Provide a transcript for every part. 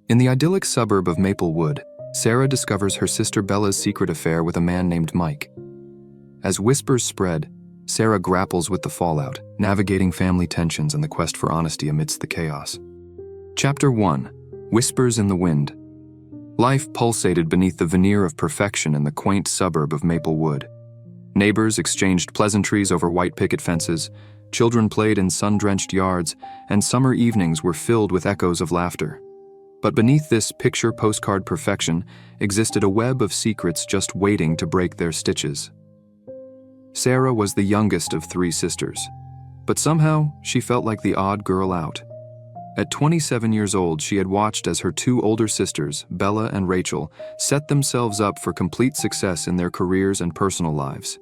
In the idyllic suburb of Maplewood, Sarah discovers her sister Bella's secret affair with a man named Mike. As whispers spread, Sarah grapples with the fallout, navigating family tensions and the quest for honesty amidst the chaos. Chapter 1: Whispers in the Wind. Life pulsated beneath the veneer of perfection in the quaint suburb of Maplewood. Neighbors exchanged pleasantries over white picket fences, children played in sun-drenched yards, and summer evenings were filled with echoes of laughter. But beneath this picture postcard perfection existed a web of secrets just waiting to break their stitches. Sarah was the youngest of 3 sisters, but somehow she felt like the odd girl out. At 27 years old, she had watched as her 2 older sisters, Bella and Rachel, set themselves up for complete success in their careers and personal lives.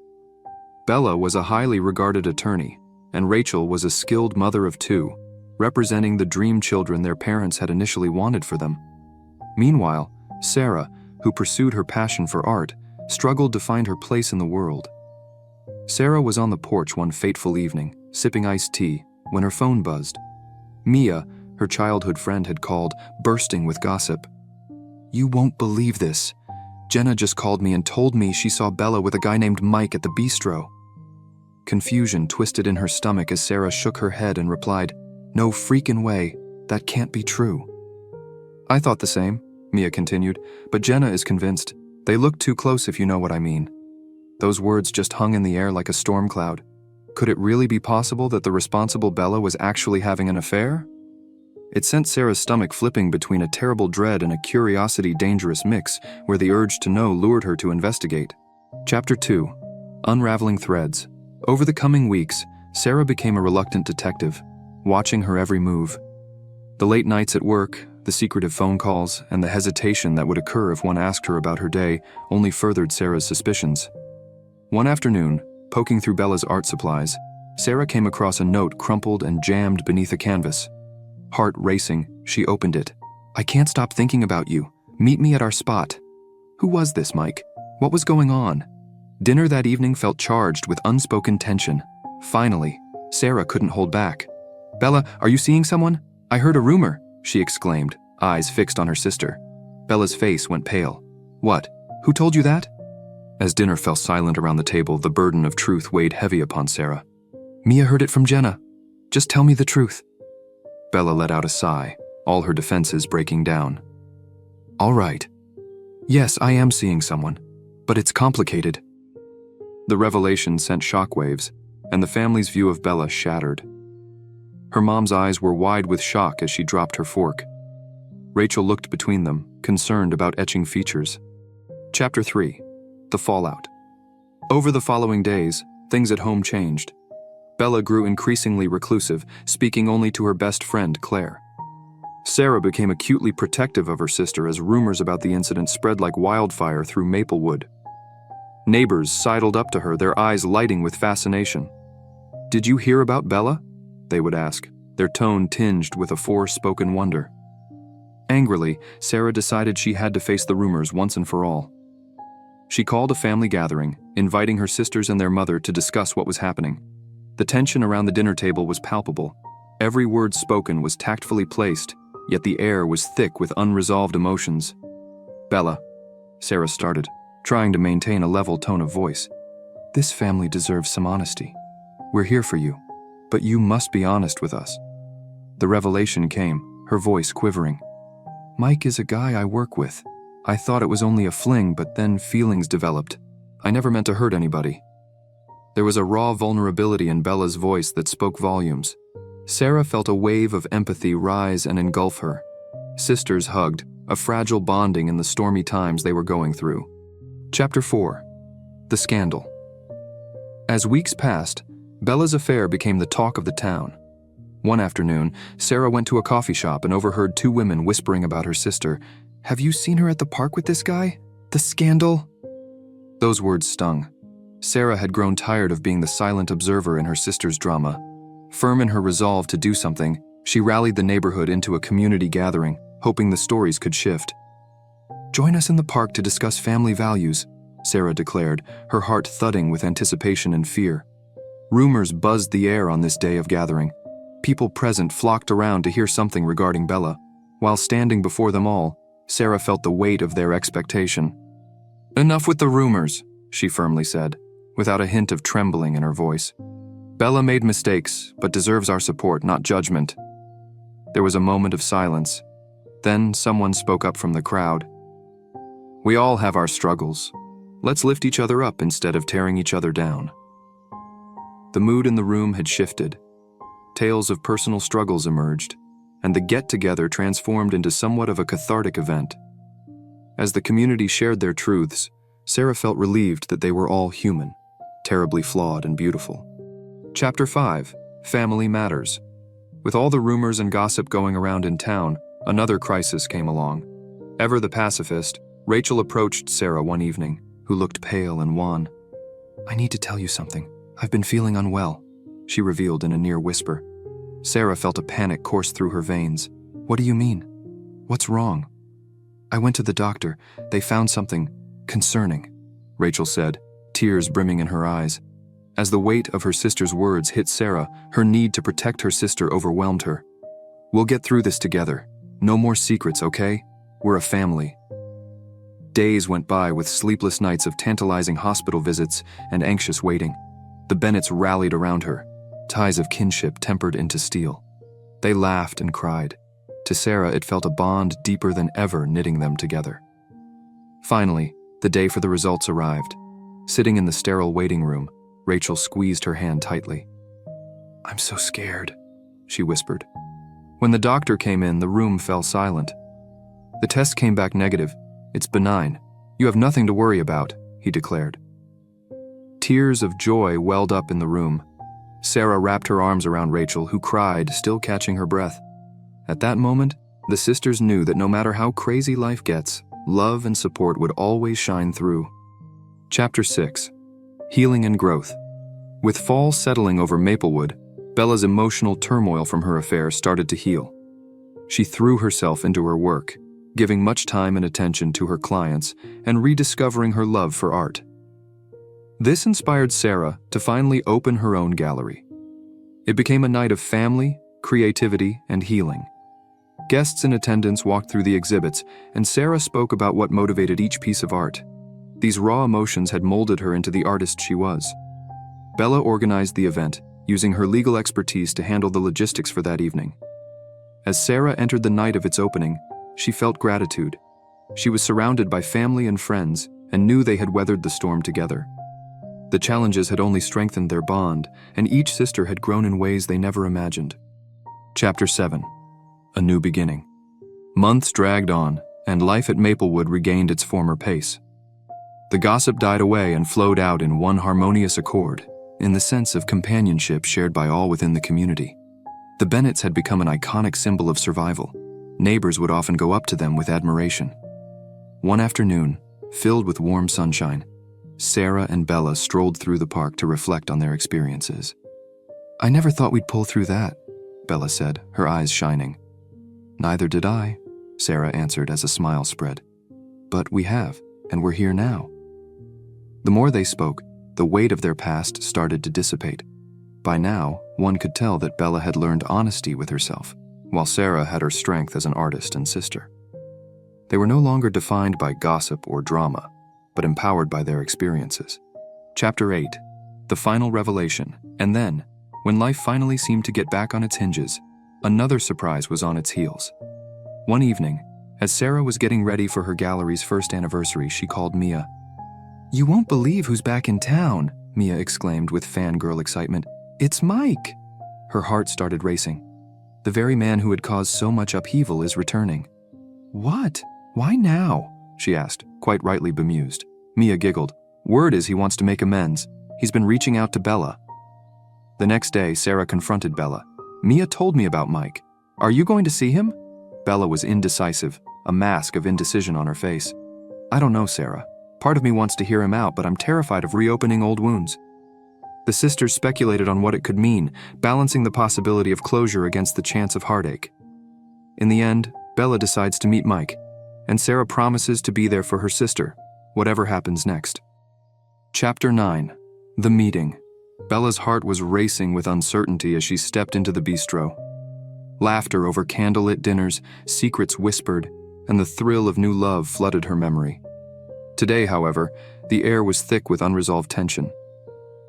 Bella was a highly regarded attorney, and Rachel was a skilled mother of 2, representing the dream children their parents had initially wanted for them. Meanwhile, Sarah, who pursued her passion for art, struggled to find her place in the world. Sarah was on the porch one fateful evening, sipping iced tea, when her phone buzzed. Mia, her childhood friend, had called, bursting with gossip. "You won't believe this. Jenna just called me and told me she saw Bella with a guy named Mike at the bistro." Confusion twisted in her stomach as Sarah shook her head and replied, "No freaking way. That can't be true." "I thought the same," Mia continued, "but Jenna is convinced. They look too close, if you know what I mean." Those words just hung in the air like a storm cloud. Could it really be possible that the responsible Bella was actually having an affair? It sent Sarah's stomach flipping between a terrible dread and a curiosity-dangerous mix, where the urge to know lured her to investigate. Chapter 2: Unraveling Threads. Over the coming weeks, Sarah became a reluctant detective, watching her every move. The late nights at work, the secretive phone calls, and the hesitation that would occur if one asked her about her day only furthered Sarah's suspicions. One afternoon, poking through Bella's art supplies, Sarah came across a note crumpled and jammed beneath a canvas. Heart racing, she opened it. "I can't stop thinking about you. Meet me at our spot." Who was this Mike? What was going on? Dinner that evening felt charged with unspoken tension. Finally, Sarah couldn't hold back. "Bella, are you seeing someone? I heard a rumor," she exclaimed, eyes fixed on her sister. Bella's face went pale. "What? Who told you that?" As dinner fell silent around the table, the burden of truth weighed heavy upon Sarah. "Mia heard it from Jenna. Just tell me the truth." Bella let out a sigh, all her defenses breaking down. "All right. Yes, I am seeing someone, but it's complicated." The revelation sent shockwaves, and the family's view of Bella shattered. Her mom's eyes were wide with shock as she dropped her fork. Rachel looked between them, concerned about etching features. Chapter 3: The Fallout. Over the following days, things at home changed. Bella grew increasingly reclusive, speaking only to her best friend, Claire. Sarah became acutely protective of her sister as rumors about the incident spread like wildfire through Maplewood. Neighbors sidled up to her, their eyes lighting with fascination. "Did you hear about Bella?" they would ask, their tone tinged with a forespoken wonder. Angrily, Sarah decided she had to face the rumors once and for all. She called a family gathering, inviting her sisters and their mother to discuss what was happening. The tension around the dinner table was palpable. Every word spoken was tactfully placed, yet the air was thick with unresolved emotions. "Bella," Sarah started, trying to maintain a level tone of voice. "This family deserves some honesty. We're here for you, but you must be honest with us." The revelation came, her voice quivering. "Mike is a guy I work with. I thought it was only a fling, but then feelings developed. I never meant to hurt anybody." There was a raw vulnerability in Bella's voice that spoke volumes. Sarah felt a wave of empathy rise and engulf her. Sisters hugged, a fragile bonding in the stormy times they were going through. Chapter 4: The Scandal. As weeks passed, Bella's affair became the talk of the town. One afternoon, Sarah went to a coffee shop and overheard 2 women whispering about her sister. "Have you seen her at the park with this guy? The scandal?" Those words stung. Sarah had grown tired of being the silent observer in her sister's drama. Firm in her resolve to do something, she rallied the neighborhood into a community gathering, hoping the stories could shift. "Join us in the park to discuss family values," Sarah declared, her heart thudding with anticipation and fear. Rumors buzzed the air on this day of gathering. People present flocked around to hear something regarding Bella. While standing before them all, Sarah felt the weight of their expectation. "Enough with the rumors," she firmly said, without a hint of trembling in her voice. "Bella made mistakes, but deserves our support, not judgment." There was a moment of silence. Then someone spoke up from the crowd. "We all have our struggles. Let's lift each other up instead of tearing each other down." The mood in the room had shifted. Tales of personal struggles emerged, and the get-together transformed into somewhat of a cathartic event. As the community shared their truths, Sarah felt relieved that they were all human, terribly flawed and beautiful. Chapter 5: Family Matters. With all the rumors and gossip going around in town, another crisis came along. Ever the pacifist, Rachel approached Sarah one evening, who looked pale and wan. "I need to tell you something. I've been feeling unwell," she revealed in a near whisper. Sarah felt a panic course through her veins. "What do you mean? What's wrong?" "I went to the doctor. They found something concerning," Rachel said, tears brimming in her eyes. As the weight of her sister's words hit Sarah, her need to protect her sister overwhelmed her. "We'll get through this together. No more secrets, okay? We're a family." Days went by with sleepless nights of tantalizing hospital visits and anxious waiting. The Bennetts rallied around her, ties of kinship tempered into steel. They laughed and cried. To Sarah, it felt a bond deeper than ever knitting them together. Finally, the day for the results arrived. Sitting in the sterile waiting room, Rachel squeezed her hand tightly. "I'm so scared," she whispered. When the doctor came in, the room fell silent. "The test came back negative. It's benign. You have nothing to worry about," he declared. Tears of joy welled up in the room. Sarah wrapped her arms around Rachel, who cried, still catching her breath. At that moment, the sisters knew that no matter how crazy life gets, love and support would always shine through. Chapter 6: Healing and Growth. With fall settling over Maplewood, Bella's emotional turmoil from her affair started to heal. She threw herself into her work, giving much time and attention to her clients and rediscovering her love for art. This inspired Sarah to finally open her own gallery. It became a night of family, creativity, and healing. Guests in attendance walked through the exhibits, and Sarah spoke about what motivated each piece of art. These raw emotions had molded her into the artist she was. Bella organized the event, using her legal expertise to handle the logistics for that evening. As Sarah entered the night of its opening, she felt gratitude. She was surrounded by family and friends and knew they had weathered the storm together. The challenges had only strengthened their bond, and each sister had grown in ways they never imagined. Chapter 7: A New Beginning. Months dragged on, and life at Maplewood regained its former pace. The gossip died away and flowed out in one harmonious accord, in the sense of companionship shared by all within the community. The Bennetts had become an iconic symbol of survival. Neighbors would often go up to them with admiration. One afternoon, filled with warm sunshine, Sarah and Bella strolled through the park to reflect on their experiences. "I never thought we'd pull through that," Bella said, her eyes shining. "Neither did I," Sarah answered as a smile spread. "But we have, and we're here now." The more they spoke, the weight of their past started to dissipate. By now, one could tell that Bella had learned honesty with herself, while Sarah had her strength as an artist and sister. They were no longer defined by gossip or drama, but empowered by their experiences. Chapter 8: The Final Revelation. And then, when life finally seemed to get back on its hinges, another surprise was on its heels. One evening, as Sarah was getting ready for her gallery's first anniversary, she called Mia. "You won't believe who's back in town," Mia exclaimed with fangirl excitement. "It's Mike!" Her heart started racing. The very man who had caused so much upheaval is returning. "What? Why now?" she asked, quite rightly bemused. Mia giggled. "Word is he wants to make amends. He's been reaching out to Bella." The next day, Sarah confronted Bella. "Mia told me about Mike. Are you going to see him?" Bella was indecisive, a mask of indecision on her face. "I don't know, Sarah. Part of me wants to hear him out, but I'm terrified of reopening old wounds." The sisters speculated on what it could mean, balancing the possibility of closure against the chance of heartache. In the end, Bella decides to meet Mike, and Sarah promises to be there for her sister, whatever happens next. Chapter 9: The Meeting. Bella's heart was racing with uncertainty as she stepped into the bistro. Laughter over candlelit dinners, secrets whispered, and the thrill of new love flooded her memory. Today, however, the air was thick with unresolved tension.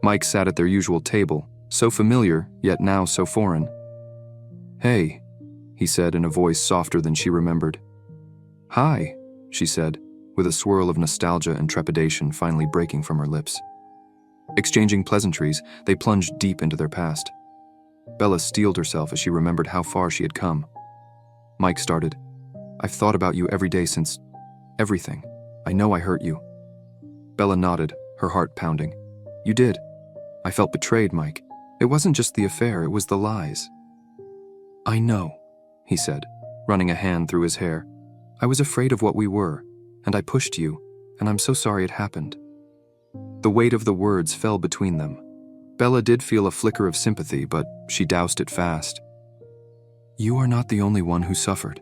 Mike sat at their usual table, so familiar, yet now so foreign. "Hey," he said in a voice softer than she remembered. "Hi," she said, with a swirl of nostalgia and trepidation finally breaking from her lips. Exchanging pleasantries, they plunged deep into their past. Bella steeled herself as she remembered how far she had come. Mike started, "I've thought about you every day since... everything. I know I hurt you." Bella nodded, her heart pounding. "You did. I felt betrayed, Mike. It wasn't just the affair, it was the lies." "I know," he said, running a hand through his hair. "I was afraid of what we were, and I pushed you, and I'm so sorry it happened." The weight of the words fell between them. Bella did feel a flicker of sympathy, but she doused it fast. "You are not the only one who suffered.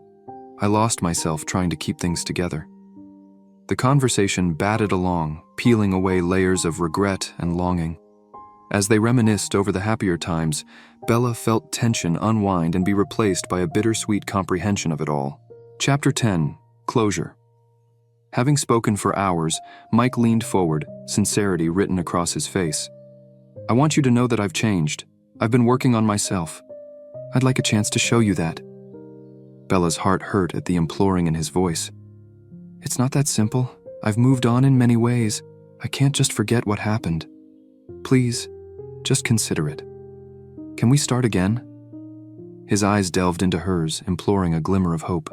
I lost myself trying to keep things together." The conversation batted along, peeling away layers of regret and longing. As they reminisced over the happier times, Bella felt tension unwind and be replaced by a bittersweet comprehension of it all. Chapter 10. Closure. Having spoken for hours, Mike leaned forward, sincerity written across his face. "I want you to know that I've changed. I've been working on myself. I'd like a chance to show you that." Bella's heart hurt at the imploring in his voice. "It's not that simple. I've moved on in many ways. I can't just forget what happened. Please, just consider it. Can we start again?" His eyes delved into hers, imploring a glimmer of hope.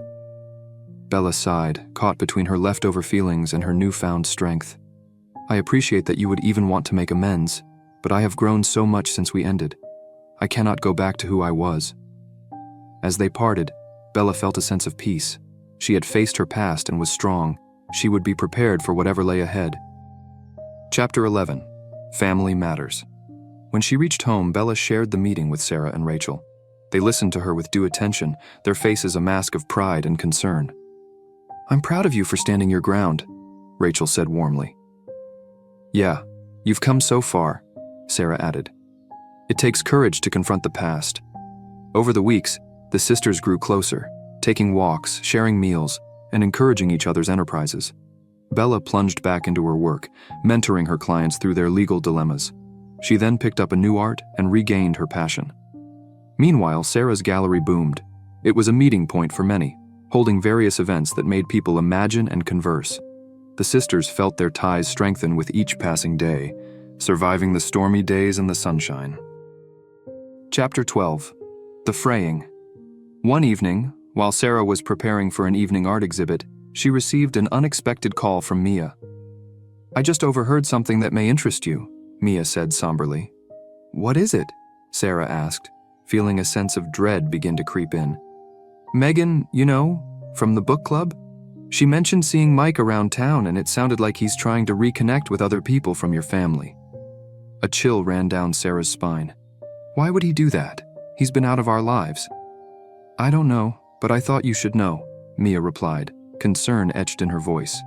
Bella sighed, caught between her leftover feelings and her newfound strength. "I appreciate that you would even want to make amends, but I have grown so much since we ended. I cannot go back to who I was." As they parted, Bella felt a sense of peace. She had faced her past and was strong. She would be prepared for whatever lay ahead. Chapter 11. Family Matters. When she reached home, Bella shared the meeting with Sarah and Rachel. They listened to her with due attention, their faces a mask of pride and concern. "I'm proud of you for standing your ground," Rachel said warmly. "Yeah, you've come so far," Sarah added. "It takes courage to confront the past." Over the weeks, the sisters grew closer, taking walks, sharing meals, and encouraging each other's enterprises. Bella plunged back into her work, mentoring her clients through their legal dilemmas. She then picked up a new art and regained her passion. Meanwhile, Sarah's gallery boomed. It was a meeting point for many, holding various events that made people imagine and converse. The sisters felt their ties strengthen with each passing day, surviving the stormy days and the sunshine. Chapter 12. The Fraying. One evening, while Sarah was preparing for an evening art exhibit, she received an unexpected call from Mia. "I just overheard something that may interest you," Mia said somberly. "What is it?" Sarah asked, feeling a sense of dread begin to creep in. "Megan, you know, from the book club? She mentioned seeing Mike around town, and it sounded like he's trying to reconnect with other people from your family." A chill ran down Sarah's spine. "Why would he do that? He's been out of our lives." "I don't know, but I thought you should know," Mia replied, concern etched in her voice.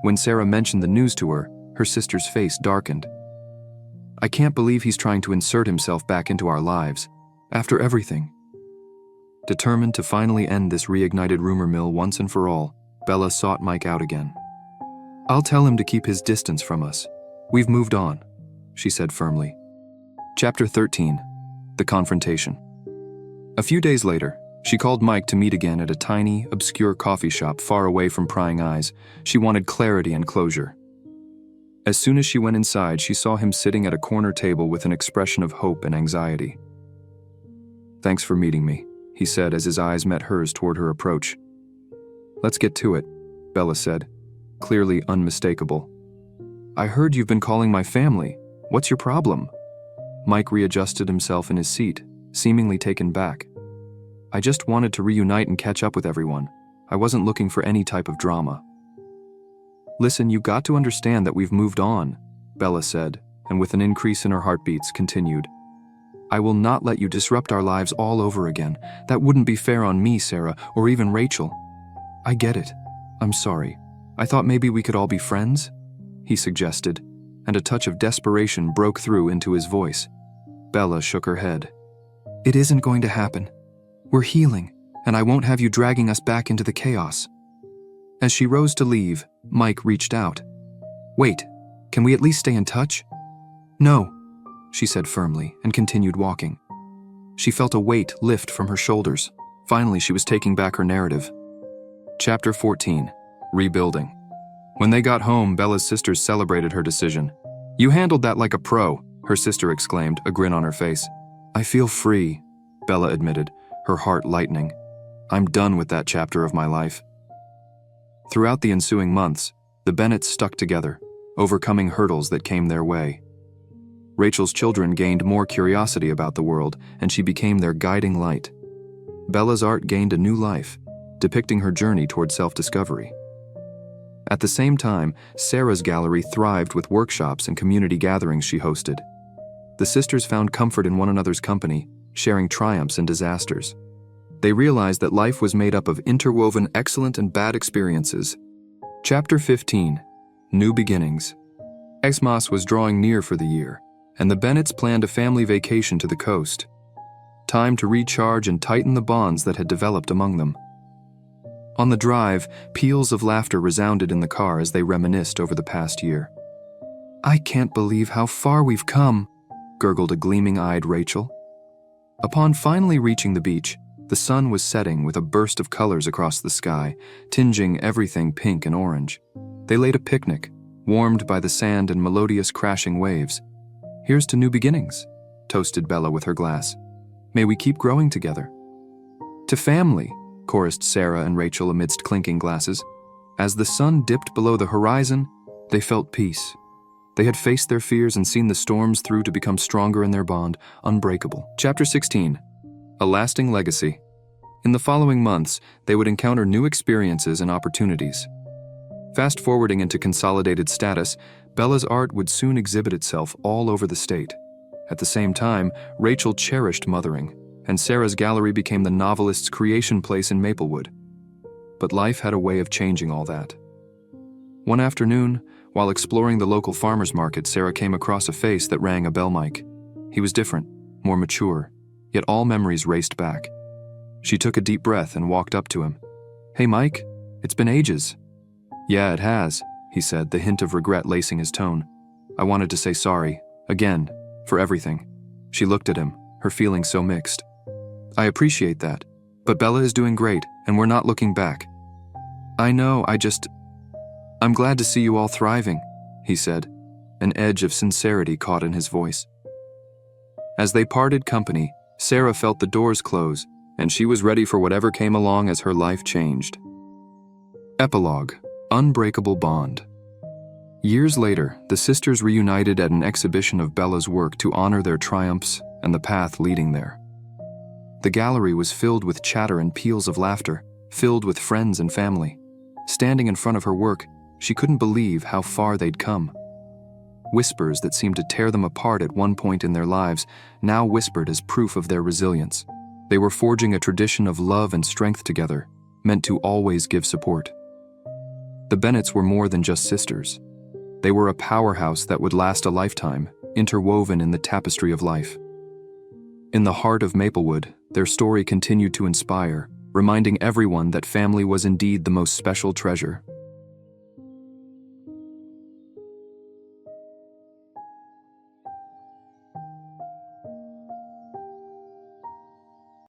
When Sarah mentioned the news to her, her sister's face darkened. "I can't believe he's trying to insert himself back into our lives. After everything." Determined to finally end this reignited rumor mill once and for all, Bella sought Mike out again. "I'll tell him to keep his distance from us. We've moved on," she said firmly. Chapter 13. The Confrontation. A few days later, she called Mike to meet again at a tiny, obscure coffee shop far away from prying eyes. She wanted clarity and closure. As soon as she went inside, she saw him sitting at a corner table with an expression of hope and anxiety. "Thanks for meeting me," he said as his eyes met hers toward her approach. "Let's get to it," Bella said, clearly unmistakable. "I heard you've been calling my family. What's your problem?" Mike readjusted himself in his seat, seemingly taken back. "I just wanted to reunite and catch up with everyone. I wasn't looking for any type of drama." "Listen, you got to understand that we've moved on," Bella said, and with an increase in her heartbeats continued. "I will not let you disrupt our lives all over again. That wouldn't be fair on me, Sarah, or even Rachel." "I get it. I'm sorry. I thought maybe we could all be friends," he suggested, and a touch of desperation broke through into his voice. Bella shook her head. "It isn't going to happen. We're healing, and I won't have you dragging us back into the chaos." As she rose to leave, Mike reached out. "Wait, can we at least stay in touch?" "No," she said firmly and continued walking. She felt a weight lift from her shoulders. Finally, she was taking back her narrative. Chapter 14. Rebuilding. When they got home, Bella's sisters celebrated her decision. "You handled that like a pro," her sister exclaimed, a grin on her face. "I feel free," Bella admitted, her heart lightening. "I'm done with that chapter of my life." Throughout the ensuing months, the Bennetts stuck together, overcoming hurdles that came their way. Rachel's children gained more curiosity about the world, and she became their guiding light. Bella's art gained a new life, depicting her journey toward self-discovery. At the same time, Sarah's gallery thrived with workshops and community gatherings she hosted. The sisters found comfort in one another's company, sharing triumphs and disasters. They realized that life was made up of interwoven excellent and bad experiences. Chapter 15. New Beginnings. Xmas was drawing near for the year, and the Bennetts planned a family vacation to the coast. Time to recharge and tighten the bonds that had developed among them. On the drive, peals of laughter resounded in the car as they reminisced over the past year. "I can't believe how far we've come," gurgled a gleaming-eyed Rachel. Upon finally reaching the beach, the sun was setting with a burst of colors across the sky, tinging everything pink and orange. They laid a picnic, warmed by the sand and melodious crashing waves. "Here's to new beginnings," toasted Bella with her glass. "May we keep growing together." "To family," chorused Sarah and Rachel amidst clinking glasses. As the sun dipped below the horizon, they felt peace. They had faced their fears and seen the storms through to become stronger in their bond, unbreakable. Chapter 16. A Lasting Legacy. In the following months, they would encounter new experiences and opportunities. Fast-forwarding into consolidated status, Bella's art would soon exhibit itself all over the state. At the same time, Rachel cherished mothering, and Sarah's gallery became the novelist's creation place in Maplewood. But life had a way of changing all that. One afternoon, while exploring the local farmer's market, Sarah came across a face that rang a bell. Mike. He was different, more mature, yet all memories raced back. She took a deep breath and walked up to him. "Hey, Mike, it's been ages." "Yeah, it has," he said, the hint of regret lacing his tone. "I wanted to say sorry, again, for everything." She looked at him, her feelings so mixed. "I appreciate that, but Bella is doing great, and we're not looking back." "I know, I'm glad to see you all thriving," he said, an edge of sincerity caught in his voice. As they parted company, Sarah felt the doors close, and she was ready for whatever came along as her life changed. Epilogue. Unbreakable Bond. Years later, the sisters reunited at an exhibition of Bella's work to honor their triumphs and the path leading there. The gallery was filled with chatter and peals of laughter, filled with friends and family. Standing in front of her work, she couldn't believe how far they'd come. Whispers that seemed to tear them apart at one point in their lives now whispered as proof of their resilience. They were forging a tradition of love and strength together, meant to always give support. The Bennetts were more than just sisters. They were a powerhouse that would last a lifetime, interwoven in the tapestry of life. In the heart of Maplewood, their story continued to inspire, reminding everyone that family was indeed the most special treasure.